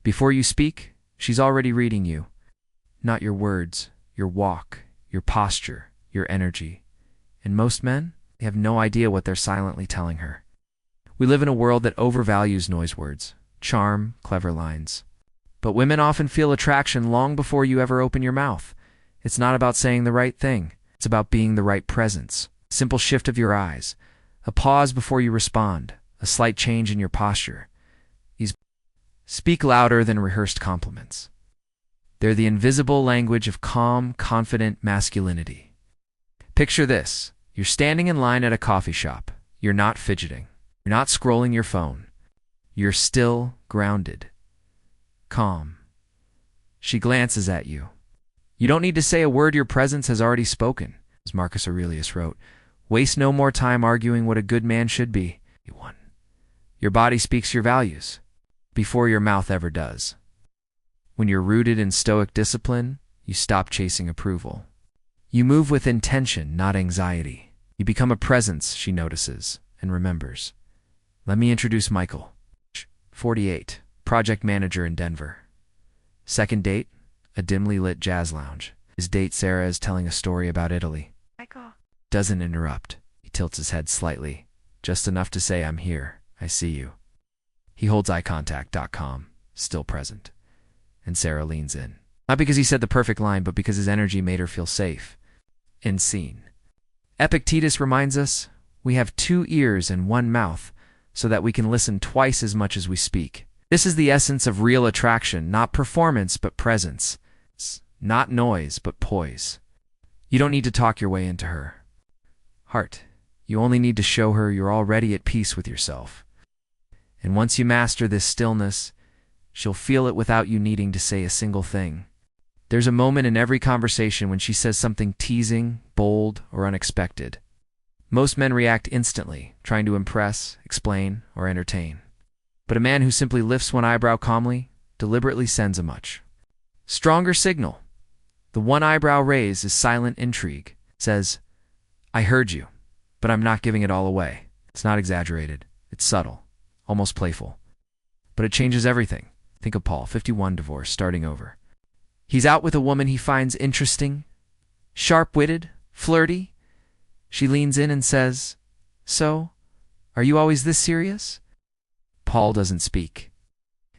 Before you speak, she's already reading you. Not your words, your walk, your posture, your energy. And most men, they have no idea what they're silently telling her. We live in a world that overvalues noise words, charm, clever lines. But women often feel attraction long before you ever open your mouth. It's not about saying the right thing. It's about being the right presence. Simple shift of your eyes, a pause before you respond, a slight change in your posture. These speak louder than rehearsed compliments. They're the invisible language of calm, confident masculinity. Picture this. You're standing in line at a coffee shop. You're not fidgeting. You're not scrolling your phone. You're still grounded. Calm. She glances at you. You don't need to say a word, your presence has already spoken. As Marcus Aurelius wrote, waste no more time arguing what a good man should be. Your body speaks your values before your mouth ever does. When you're rooted in Stoic discipline, you stop chasing approval. You move with intention, not anxiety. You become a presence she notices and remembers. Let me introduce Michael, 48, project manager in Denver. Second date, a dimly lit jazz lounge. His date Sarah is telling a story about Italy. Michael. Doesn't interrupt. He tilts his head slightly, just enough to say, I'm here. I see you. He holds eye contact, calm, still present. And Sarah leans in. Not because he said the perfect line, but because his energy made her feel safe and seen. Epictetus reminds us, we have 2 ears and 1 mouth, so that we can listen twice as much as we speak. This is the essence of real attraction, not performance, but presence. Not noise, but poise. You don't need to talk your way into her heart. You only need to show her you're already at peace with yourself. And once you master this stillness, she'll feel it without you needing to say a single thing. There's a moment in every conversation when she says something teasing, bold, or unexpected. Most men react instantly, trying to impress, explain, or entertain. But a man who simply lifts one eyebrow calmly, deliberately sends a much stronger signal. The one eyebrow raise is silent intrigue. It says, I heard you, but I'm not giving it all away. It's not exaggerated. It's subtle, almost playful. But it changes everything. Think of Paul, 51, divorce, starting over. He's out with a woman he finds interesting, sharp-witted, flirty. She leans in and says, So, are you always this serious? Paul doesn't speak.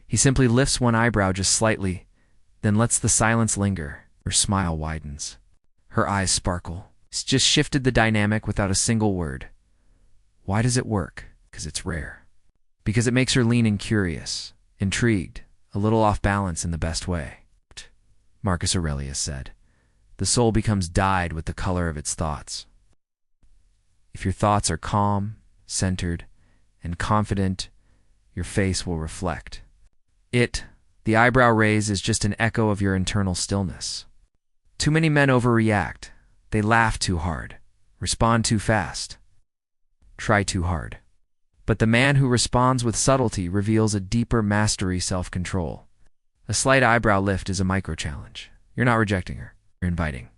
He simply lifts one eyebrow just slightly, then lets the silence linger. Her smile widens. Her eyes sparkle. He's just shifted the dynamic without a single word. Why does it work? Because it's rare. Because it makes her lean in curious, intrigued, a little off balance in the best way. Marcus Aurelius said, the soul becomes dyed with the color of its thoughts. If your thoughts are calm, centered, and confident, your face will reflect. The eyebrow raise, is just an echo of your internal stillness. Too many men overreact. They laugh too hard, respond too fast, try too hard. But the man who responds with subtlety reveals a deeper mastery, self-control. A slight eyebrow lift is a micro-challenge. You're not rejecting her. You're inviting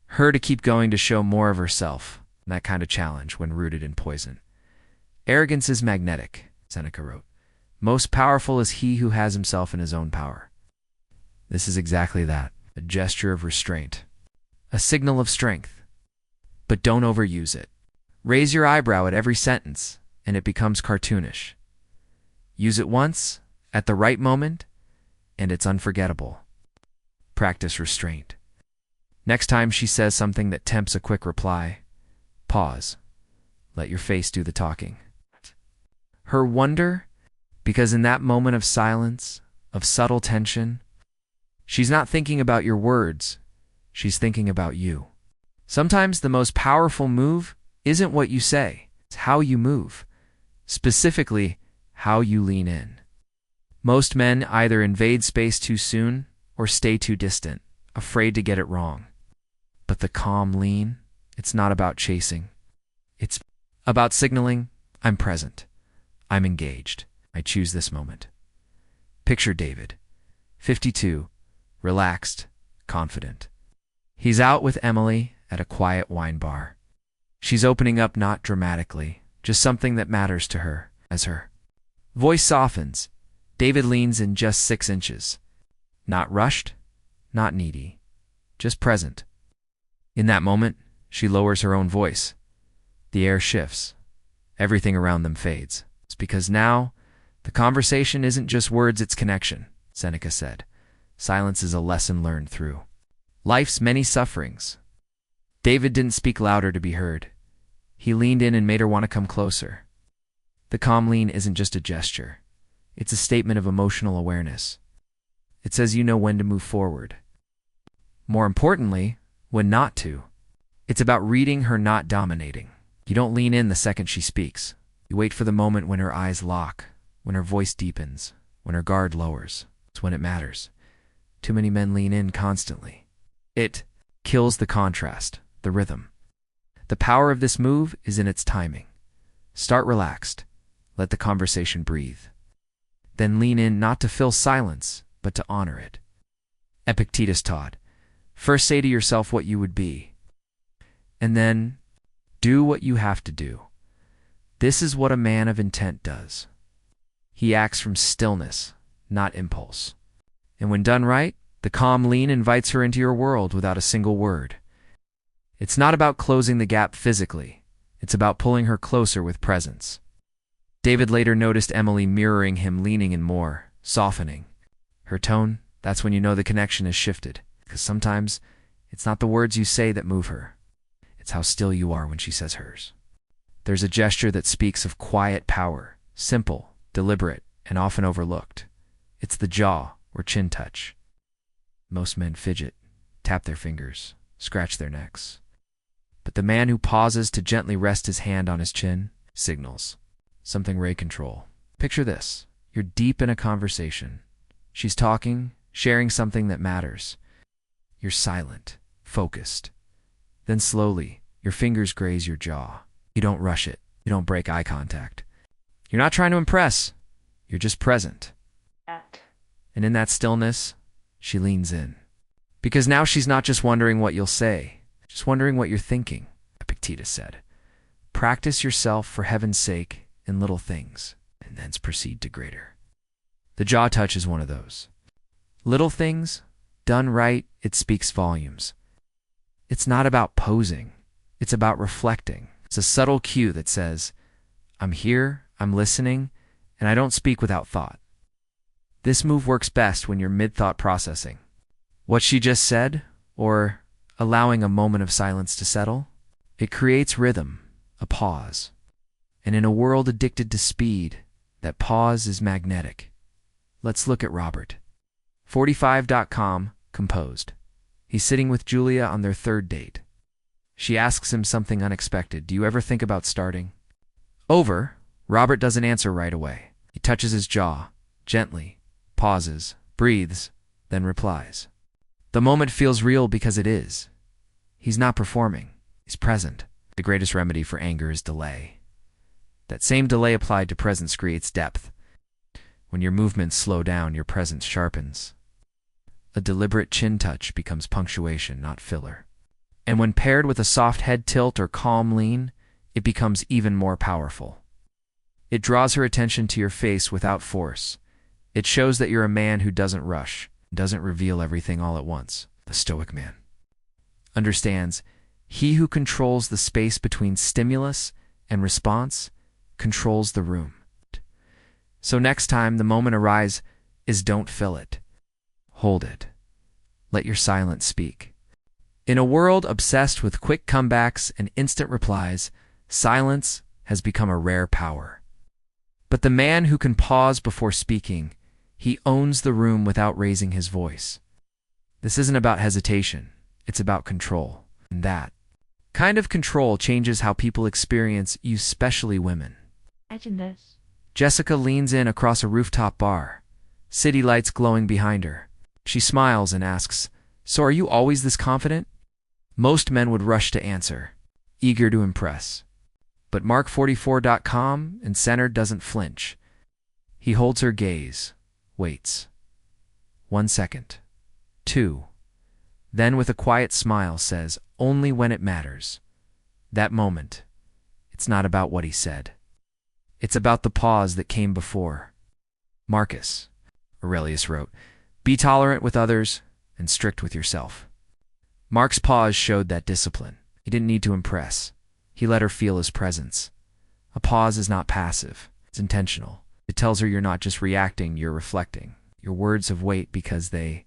her to keep going, to show more of herself. That kind of challenge, when rooted in poison. Arrogance is magnetic, Seneca wrote. Most powerful is he who has himself in his own power. This is exactly that, a gesture of restraint, a signal of strength. But don't overuse it. Raise your eyebrow at every sentence, and it becomes cartoonish. Use it once, at the right moment, and it's unforgettable. Practice restraint. Next time she says something that tempts a quick reply, pause. Let your face do the talking. Her wonder, because in that moment of silence, of subtle tension, she's not thinking about your words, she's thinking about you. Sometimes the most powerful move isn't what you say, it's how you move. Specifically, how you lean in. Most men either invade space too soon or stay too distant, afraid to get it wrong. But the calm lean, it's not about chasing. It's about signaling, I'm present. I'm engaged. I choose this moment. Picture David, 52, relaxed, confident. He's out with Emily at a quiet wine bar. She's opening up, not dramatically, just something that matters to her. As her voice softens, David leans in just 6 inches. Not rushed, not needy, just present. In that moment, she lowers her own voice. The air shifts. Everything around them fades. It's because now, the conversation isn't just words, it's connection, Seneca said. Silence is a lesson learned through life's many sufferings. David didn't speak louder to be heard. He leaned in and made her want to come closer. The calm lean isn't just a gesture. It's a statement of emotional awareness. It says you know when to move forward. More importantly, when not to. It's about reading her, not dominating. You don't lean in the second she speaks. You wait for the moment when her eyes lock, when her voice deepens, when her guard lowers. It's when it matters. Too many men lean in constantly. It kills the contrast, the rhythm. The power of this move is in its timing. Start relaxed. Let the conversation breathe. Then lean in not to fill silence, but to honor it. Epictetus taught, first say to yourself what you would be, and then do what you have to do. This is what a man of intent does. He acts from stillness, not impulse. And when done right, the calm lean invites her into your world without a single word. It's not about closing the gap physically. It's about pulling her closer with presence. David later noticed Emily mirroring him, leaning in more, softening. Her tone, that's when you know the connection has shifted. Because sometimes, it's not the words you say that move her. It's how still you are when she says hers. There's a gesture that speaks of quiet power, simple, deliberate, and often overlooked. It's the jaw or chin touch. Most men fidget, tap their fingers, scratch their necks. But the man who pauses to gently rest his hand on his chin signals something Ray control. Picture this. You're deep in a conversation. She's talking, sharing something that matters. You're silent, focused. Then slowly, your fingers graze your jaw. You don't rush it. You don't break eye contact. You're not trying to impress. You're just present. And in that stillness, she leans in. Because now she's not just wondering what you'll say, just wondering what you're thinking, Epictetus said. Practice yourself for heaven's sake in little things, and thence proceed to greater. The jaw touch is one of those. Little things, done right, it speaks volumes. It's not about posing. It's about reflecting. It's a subtle cue that says, I'm here, I'm listening, and I don't speak without thought. This move works best when you're mid-thought processing. What she just said, or allowing a moment of silence to settle, it creates rhythm, a pause. And in a world addicted to speed, that pause is magnetic. Let's look at Robert. 45.com, composed. He's sitting with Julia on their third date. She asks him something unexpected. Do you ever think about starting? Over. Robert doesn't answer right away. He touches his jaw, gently, pauses, breathes, then replies. The moment feels real because it is. He's not performing. He's present. The greatest remedy for anger is delay. That same delay applied to presence creates depth. When your movements slow down, your presence sharpens. A deliberate chin touch becomes punctuation, not filler. And when paired with a soft head tilt or calm lean, it becomes even more powerful. It draws her attention to your face without force. It shows that you're a man who doesn't rush, doesn't reveal everything all at once. The Stoic man understands he who controls the space between stimulus and response controls the room. So next time the moment arises is don't fill it. Hold it. Let your silence speak. In a world obsessed with quick comebacks and instant replies, silence has become a rare power. But the man who can pause before speaking, he owns the room without raising his voice. This isn't about hesitation. It's about control. And that kind of control changes how people experience you, especially women. Imagine this. Jessica leans in across a rooftop bar, city lights glowing behind her. She smiles and asks, "So are you always this confident?" Most men would rush to answer, eager to impress. But Mark44.com and centered doesn't flinch. He holds her gaze, waits. 1 second. 2. Then with a quiet smile says, only when it matters. That moment, it's not about what he said. It's about the pause that came before. Marcus, Aurelius wrote. Be tolerant with others and strict with yourself. Mark's pause showed that discipline. He didn't need to impress. He let her feel his presence. A pause is not passive. It's intentional. It tells her you're not just reacting, you're reflecting. Your words have weight because they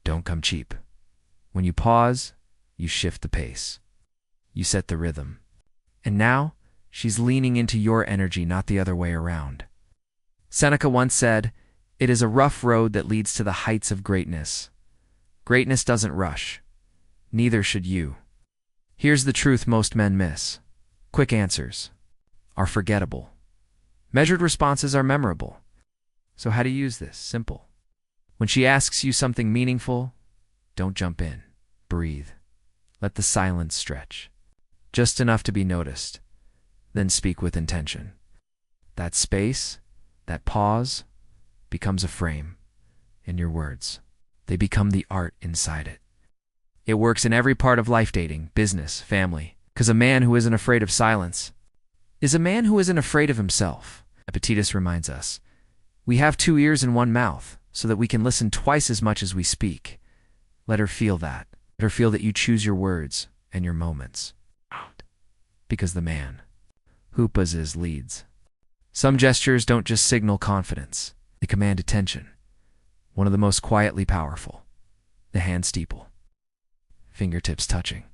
don't come cheap. When you pause, you shift the pace. You set the rhythm. And now, she's leaning into your energy, not the other way around. Seneca once said, "It is a rough road that leads to the heights of greatness." Greatness doesn't rush. Neither should you. Here's the truth most men miss. Quick answers are forgettable. Measured responses are memorable. So how to use this? Simple. When she asks you something meaningful, don't jump in. Breathe. Let the silence stretch. Just enough to be noticed. Then speak with intention. That space, that pause, becomes a frame in your words. They become the art inside it. It works in every part of life, dating, business, family. Because a man who isn't afraid of silence is a man who isn't afraid of himself. Epictetus reminds us, we have 2 ears and 1 mouth, so that we can listen twice as much as we speak. Let her feel that. Let her feel that you choose your words and your moments. Because the man who buzzes leads. Some gestures don't just signal confidence. They command attention. One of the most quietly powerful. The hand steeple. Fingertips touching.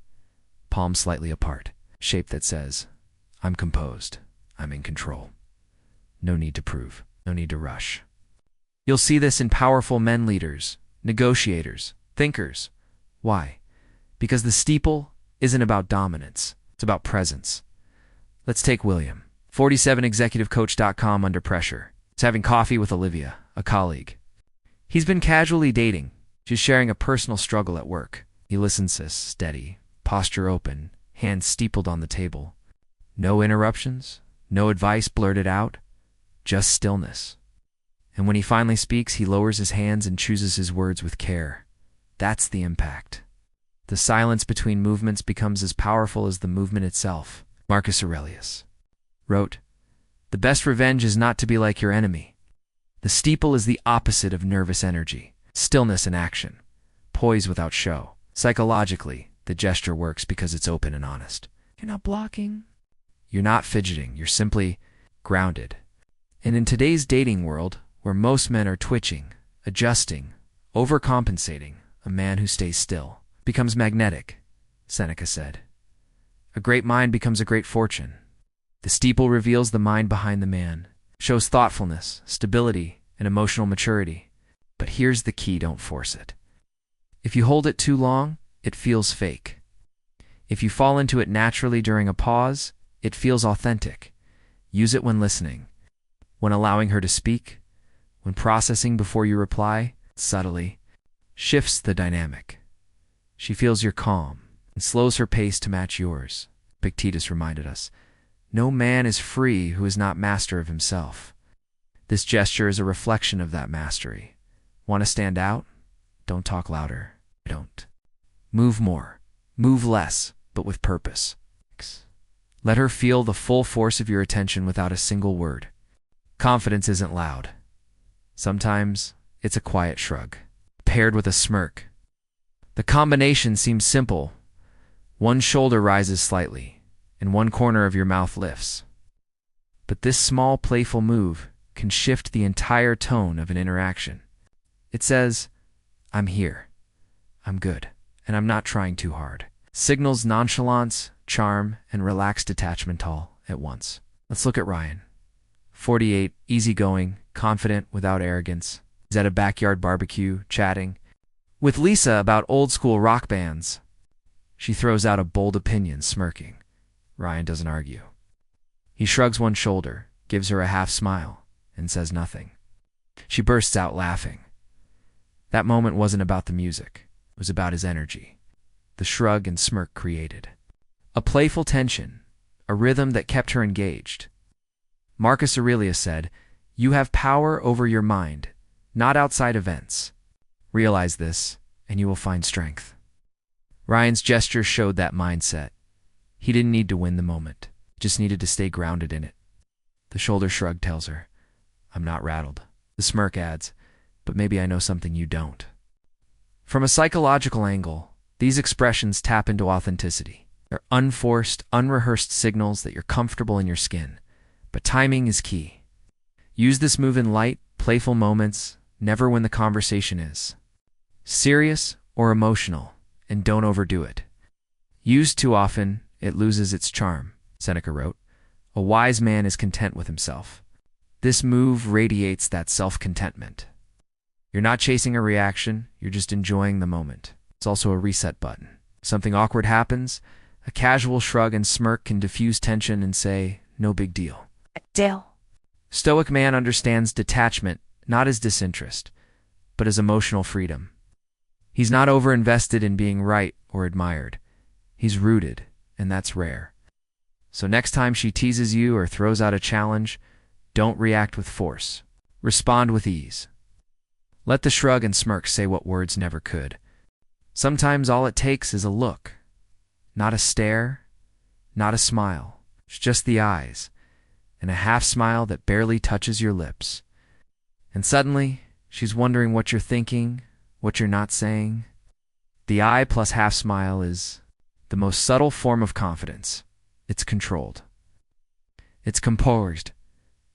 Palms slightly apart. Shape that says, I'm composed. I'm in control. No need to prove. No need to rush. You'll see this in powerful men leaders, negotiators, thinkers. Why? Because the steeple isn't about dominance. It's about presence. Let's take William. 47executivecoach.com under pressure. He's having coffee with Olivia, a colleague. He's been casually dating, just sharing a personal struggle at work. He listens, steady, posture open, hands steepled on the table. No interruptions, no advice blurted out, just stillness. And when he finally speaks, he lowers his hands and chooses his words with care. That's the impact. The silence between movements becomes as powerful as the movement itself. Marcus Aurelius wrote, The best revenge is not to be like your enemy. The steeple is the opposite of nervous energy, stillness in action, poise without show. Psychologically, the gesture works because it's open and honest. You're not blocking. You're not fidgeting. You're simply grounded. And in today's dating world, where most men are twitching, adjusting, overcompensating, a man who stays still becomes magnetic, Seneca said. A great mind becomes a great fortune. The steeple reveals the mind behind the man, shows thoughtfulness, stability, and emotional maturity. But here's the key, don't force it. If you hold it too long, it feels fake. If you fall into it naturally during a pause, it feels authentic. Use it when listening, when allowing her to speak, when processing before you reply, subtly, shifts the dynamic. She feels your calm and slows her pace to match yours. Epictetus reminded us, no man is free who is not master of himself. This gesture is a reflection of that mastery. Want to stand out? Don't talk louder. Don't. Move more. Move less, but with purpose. Let her feel the full force of your attention without a single word. Confidence isn't loud. Sometimes it's a quiet shrug, paired with a smirk. The combination seems simple. One shoulder rises slightly, and one corner of your mouth lifts. But this small, playful move can shift the entire tone of an interaction. It says, I'm here. I'm good, and I'm not trying too hard. Signals nonchalance, charm, and relaxed detachment all at once. Let's look at Ryan. 48, easygoing, confident without arrogance. He's at a backyard barbecue, chatting with Lisa about old-school rock bands. She throws out a bold opinion, smirking. Ryan doesn't argue. He shrugs one shoulder, gives her a half smile, and says nothing. She bursts out laughing. That moment wasn't about the music. It was about his energy. The shrug and smirk created a playful tension, a rhythm that kept her engaged. Marcus Aurelius said, You have power over your mind, not outside events. Realize this, and you will find strength. Ryan's gesture showed that mindset. He didn't need to win the moment, just needed to stay grounded in it. The shoulder shrug tells her, I'm not rattled. The smirk adds, but maybe I know something you don't. From a psychological angle, these expressions tap into authenticity. They're unforced, unrehearsed signals that you're comfortable in your skin. But timing is key. Use this move in light, playful moments, never when the conversation is serious or emotional, and don't overdo it. Used too often, it loses its charm, Seneca wrote. A wise man is content with himself. This move radiates that self-contentment. You're not chasing a reaction, you're just enjoying the moment. It's also a reset button. If something awkward happens, a casual shrug and smirk can diffuse tension and say, no big deal. Dale. Stoic man understands detachment not as disinterest, but as emotional freedom. He's not overinvested in being right or admired. He's rooted, and that's rare. So next time she teases you or throws out a challenge, don't react with force. Respond with ease. Let the shrug and smirk say what words never could. Sometimes all it takes is a look. Not a stare, not a smile. It's just the eyes, and a half smile that barely touches your lips. And suddenly, she's wondering what you're thinking, what you're not saying. The eye plus half smile is the most subtle form of confidence. It's controlled. It's composed,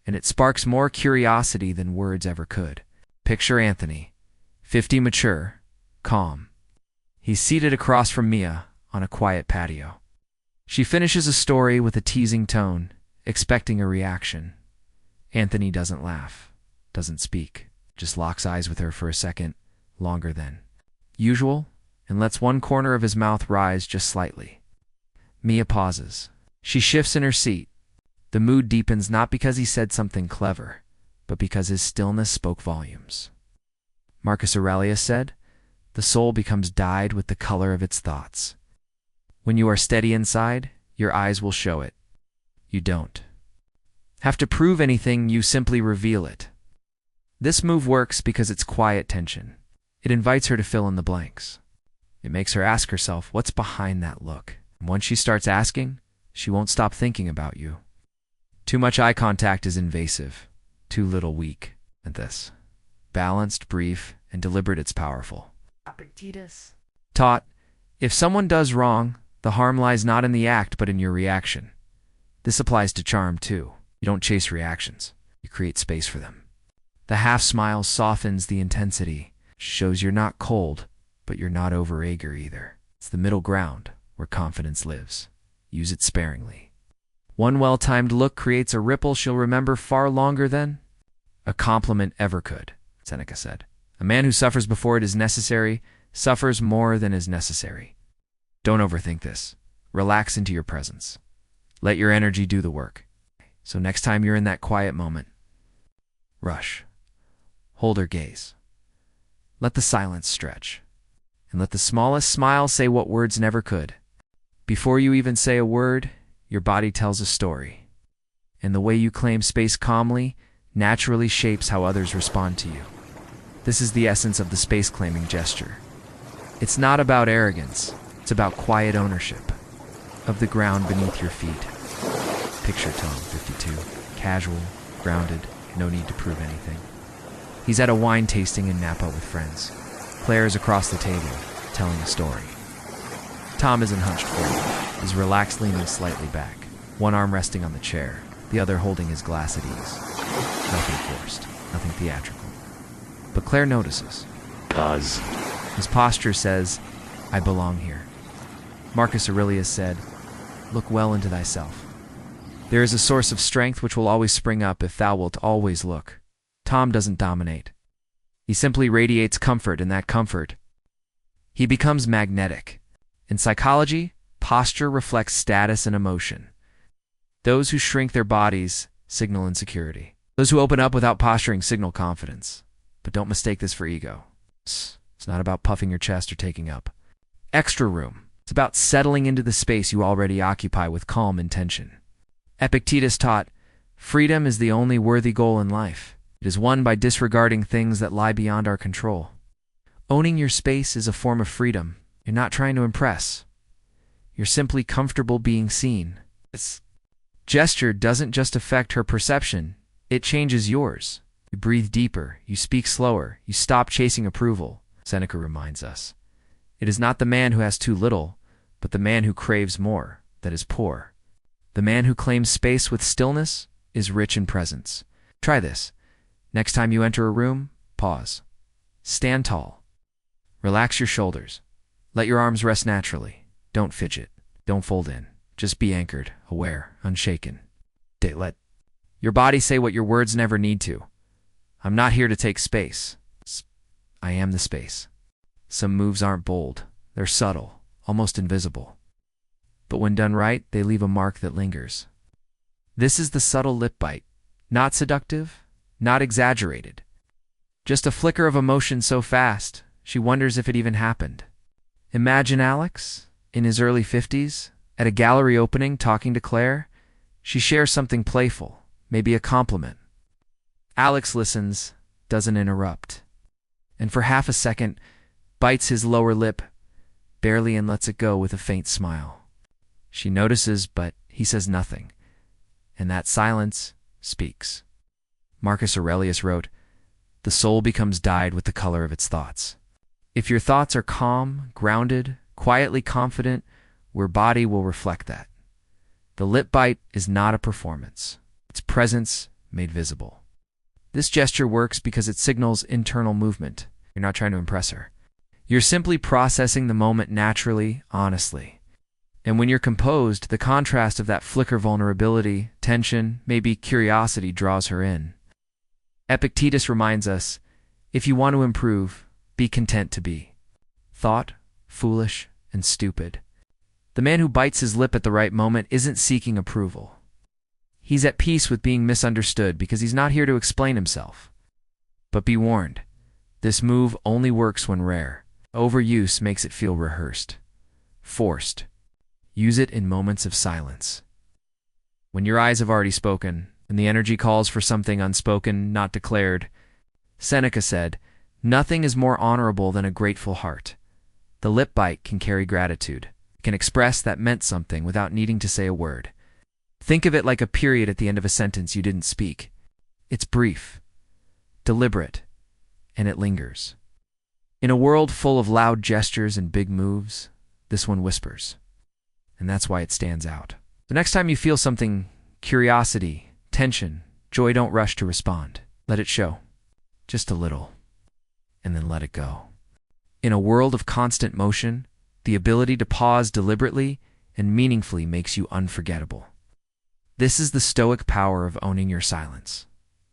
and it sparks more curiosity than words ever could. Picture Anthony, 50, mature, calm. He's seated across from Mia on a quiet patio. She finishes a story with a teasing tone, expecting a reaction. Anthony doesn't laugh, doesn't speak, just locks eyes with her for a second, longer than usual, and lets one corner of his mouth rise just slightly. Mia pauses. She shifts in her seat. The mood deepens not because he said something clever, but because his stillness spoke volumes. Marcus Aurelius said, "The soul becomes dyed with the color of its thoughts." When you are steady inside, your eyes will show it. You don't have to prove anything, you simply reveal it. This move works because it's quiet tension. It invites her to fill in the blanks. It makes her ask herself, what's behind that look? And once she starts asking, she won't stop thinking about you. Too much eye contact is invasive, too little weak. And this, balanced, brief, and deliberate, it's powerful. Epictetus Taught, if someone does wrong, the harm lies not in the act but in your reaction. This applies to charm too. You don't chase reactions, you create space for them. The half smile softens the intensity, shows you're not cold, but you're not over-eager either. It's the middle ground where confidence lives. Use it sparingly. One well-timed look creates a ripple she'll remember far longer than a compliment ever could, Seneca said. A man who suffers before it is necessary suffers more than is necessary. Don't overthink this. Relax into your presence. Let your energy do the work. So next time you're in that quiet moment, rush. Hold her gaze. Let the silence stretch. And let the smallest smile say what words never could. Before you even say a word, your body tells a story. And the way you claim space calmly naturally shapes how others respond to you. This is the essence of the space-claiming gesture. It's not about arrogance. It's about quiet ownership of the ground beneath your feet. Picture Tom, 52, casual, grounded, no need to prove anything. He's at a wine tasting in Napa with friends. Claire is across the table, telling a story. Tom isn't hunched forward. He's relaxed, leaning slightly back, one arm resting on the chair, the other holding his glass at ease. Nothing forced, nothing theatrical. But Claire notices. Pause. His posture says, I belong here. Marcus Aurelius said, look well into thyself. There is a source of strength which will always spring up if thou wilt always look. Tom doesn't dominate. He simply radiates comfort, and that comfort, he becomes magnetic. In psychology, posture reflects status and emotion. Those who shrink their bodies signal insecurity. Those who open up without posturing signal confidence. But don't mistake this for ego. It's not about puffing your chest or taking up extra room. It's about settling into the space you already occupy with calm intention. Epictetus taught, freedom is the only worthy goal in life. It is won by disregarding things that lie beyond our control. Owning your space is a form of freedom. You're not trying to impress. You're simply comfortable being seen. This gesture doesn't just affect her perception, it changes yours. You breathe deeper, you speak slower, you stop chasing approval, Seneca reminds us. It is not the man who has too little, but the man who craves more that is poor. The man who claims space with stillness is rich in presence. Try this. Next time you enter a room, pause. Stand tall. Relax your shoulders. Let your arms rest naturally. Don't fidget. Don't fold in. Just be anchored, aware, unshaken. Let your body say what your words never need to. I'm not here to take space. I am the space. Some moves aren't bold. They're subtle, almost invisible. But when done right, they leave a mark that lingers. This is the subtle lip bite. Not seductive, not exaggerated. Just a flicker of emotion so fast, she wonders if it even happened. Imagine Alex, in his early 50s, at a gallery opening talking to Claire. She shares something playful, maybe a compliment. Alex listens, doesn't interrupt. And for half a second, bites his lower lip, barely, and lets it go with a faint smile. She notices, but he says nothing. And that silence speaks. Marcus Aurelius wrote, "The soul becomes dyed with the color of its thoughts." If your thoughts are calm, grounded, quietly confident, your body will reflect that. The lip bite is not a performance. It's presence made visible. This gesture works because it signals internal movement. You're not trying to impress her. You're simply processing the moment naturally, honestly. And when you're composed, the contrast of that flicker vulnerability, tension, maybe curiosity draws her in. Epictetus reminds us, if you want to improve, be content to be. Thought, foolish, and stupid. The man who bites his lip at the right moment isn't seeking approval. He's at peace with being misunderstood because he's not here to explain himself. But be warned, this move only works when rare. Overuse makes it feel rehearsed, forced. Use it in moments of silence. When your eyes have already spoken, and the energy calls for something unspoken, not declared, Seneca said, "Nothing is more honorable than a grateful heart." The lip bite can carry gratitude. It can express that meant something without needing to say a word. Think of it like a period at the end of a sentence you didn't speak. It's brief, deliberate, and it lingers. In a world full of loud gestures and big moves, this one whispers. And that's why it stands out. The next time you feel something, curiosity, tension, joy, don't rush to respond. Let it show. Just a little. And then let it go. In a world of constant motion, the ability to pause deliberately and meaningfully makes you unforgettable. This is the Stoic power of owning your silence.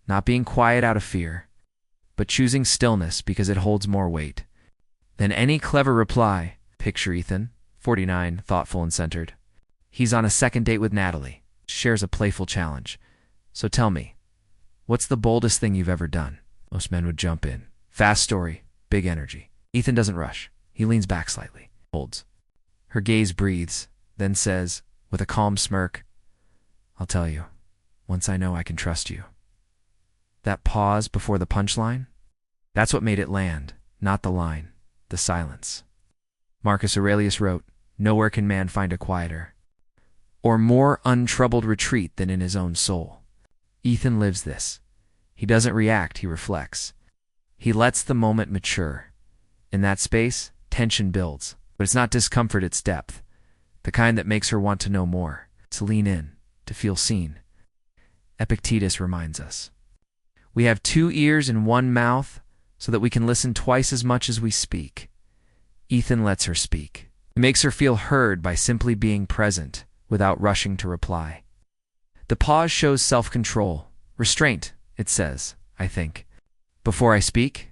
Not being quiet out of fear, but choosing stillness because it holds more weight than any clever reply. Picture Ethan, 49, thoughtful and centered. He's on a second date with Natalie, shares a playful challenge. "So tell me, what's the boldest thing you've ever done?" Most men would jump in. Fast story, big energy. Ethan doesn't rush. He leans back slightly, holds. Her gaze breathes, then says, with a calm smirk, "I'll tell you, once I know I can trust you." That pause before the punchline? That's what made it land, not the line, the silence. Marcus Aurelius wrote, "Nowhere can man find a quieter or more untroubled retreat than in his own soul." Ethan lives this. He doesn't react, he reflects. He lets the moment mature. In that space, tension builds, but it's not discomfort, it's depth. The kind that makes her want to know more, to lean in, to feel seen. Epictetus reminds us, we have 2 ears and 1 mouth so that we can listen twice as much as we speak. Ethan lets her speak. He makes her feel heard by simply being present without rushing to reply. The pause shows self-control, restraint, it says, I think. Before I speak,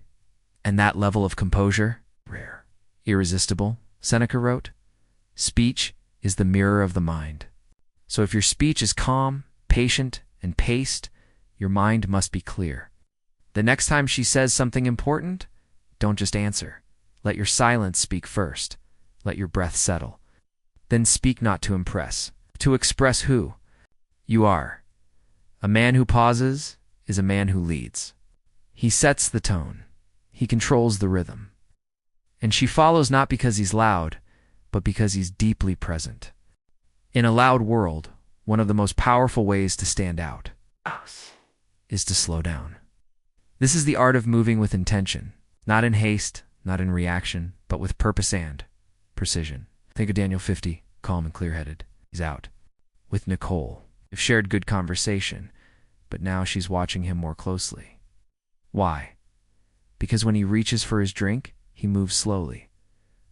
and that level of composure, rare, irresistible, Seneca wrote. Speech is the mirror of the mind. So if your speech is calm, patient, and paced, your mind must be clear. The next time she says something important, don't just answer. Let your silence speak first. Let your breath settle. Then speak not to impress, to express who you are. A man who pauses is a man who leads. He sets the tone. He controls the rhythm. And she follows not because he's loud, but because he's deeply present. In a loud world, one of the most powerful ways to stand out is to slow down. This is the art of moving with intention, not in haste, not in reaction, but with purpose and precision. Think of Daniel 50, calm and clear-headed. He's out with Nicole. They've shared good conversation, but now she's watching him more closely. Why? Because when he reaches for his drink, he moves slowly.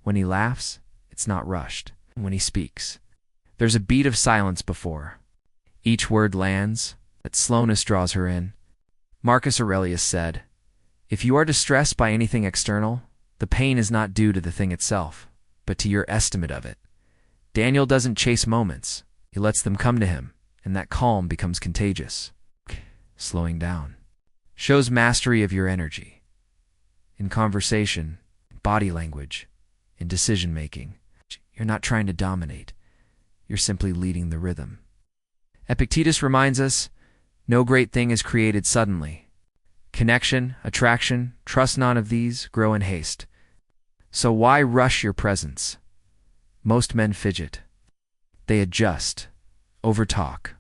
When he laughs, it's not rushed. When he speaks, there's a beat of silence before each word lands. That slowness draws her in. Marcus Aurelius said, "If you are distressed by anything external, the pain is not due to the thing itself, but to your estimate of it." Daniel doesn't chase moments. He lets them come to him, and that calm becomes contagious. Slowing down shows mastery of your energy. In conversation, body language, in decision-making, you're not trying to dominate. You're simply leading the rhythm. Epictetus reminds us, no great thing is created suddenly. Connection, attraction, trust none of these grow in haste. So why rush your presence? Most men fidget. They adjust, overtalk,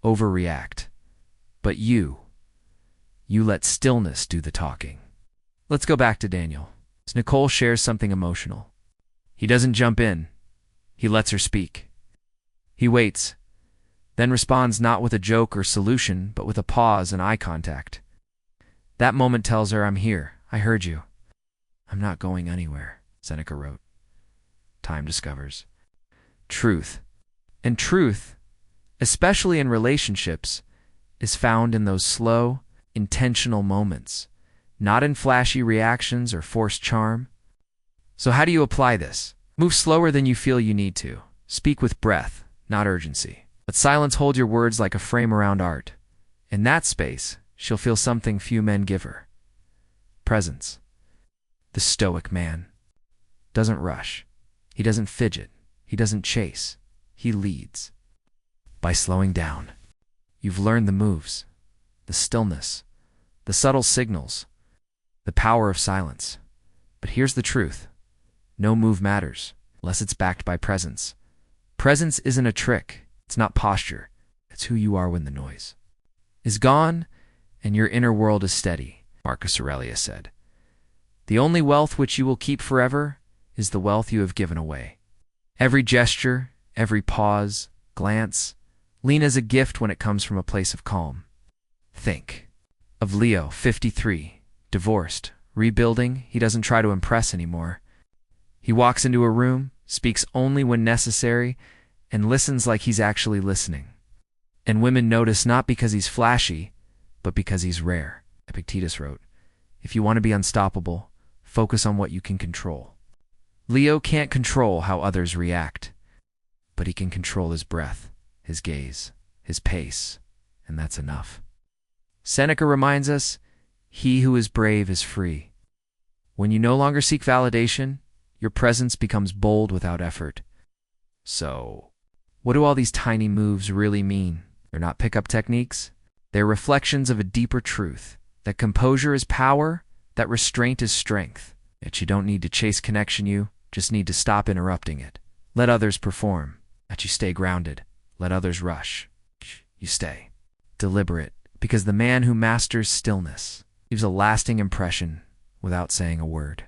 overreact. But you let stillness do the talking. Let's go back to Daniel. As Nicole shares something emotional, he doesn't jump in. He lets her speak. He waits, then responds not with a joke or solution, but with a pause and eye contact. That moment tells her, "I'm here. I heard you. I'm not going anywhere," Seneca wrote. Time discovers truth. And truth, especially in relationships, is found in those slow, intentional moments, not in flashy reactions or forced charm. So how do you apply this? Move slower than you feel you need to. Speak with breath, not urgency. Let silence hold your words like a frame around art. In that space, she'll feel something few men give her. Presence. The Stoic man doesn't rush. He doesn't fidget. He doesn't chase. He leads. By slowing down, you've learned the moves, the stillness, the subtle signals, the power of silence. But here's the truth. No move matters unless it's backed by presence. Presence isn't a trick. It's not posture. It's who you are when the noise is gone and your inner world is steady, Marcus Aurelius said. The only wealth which you will keep forever is the wealth you have given away. Every gesture, every pause, glance, lean as a gift when it comes from a place of calm. Think of Leo, 53, divorced, rebuilding. He doesn't try to impress anymore. He walks into a room, speaks only when necessary, and listens like he's actually listening. And women notice not because he's flashy, but because he's rare. Epictetus wrote, "If you want to be unstoppable, focus on what you can control." Leo can't control how others react, but he can control his breath, his gaze, his pace, and that's enough. Seneca reminds us, "He who is brave is free." When you no longer seek validation, your presence becomes bold without effort. So, what do all these tiny moves really mean? They're not pickup techniques. They're reflections of a deeper truth, that composure is power, that restraint is strength. That you don't need to chase connection, you just need to stop interrupting it. Let others perform. That you stay grounded. Let others rush. You stay deliberate, because the man who masters stillness leaves a lasting impression without saying a word.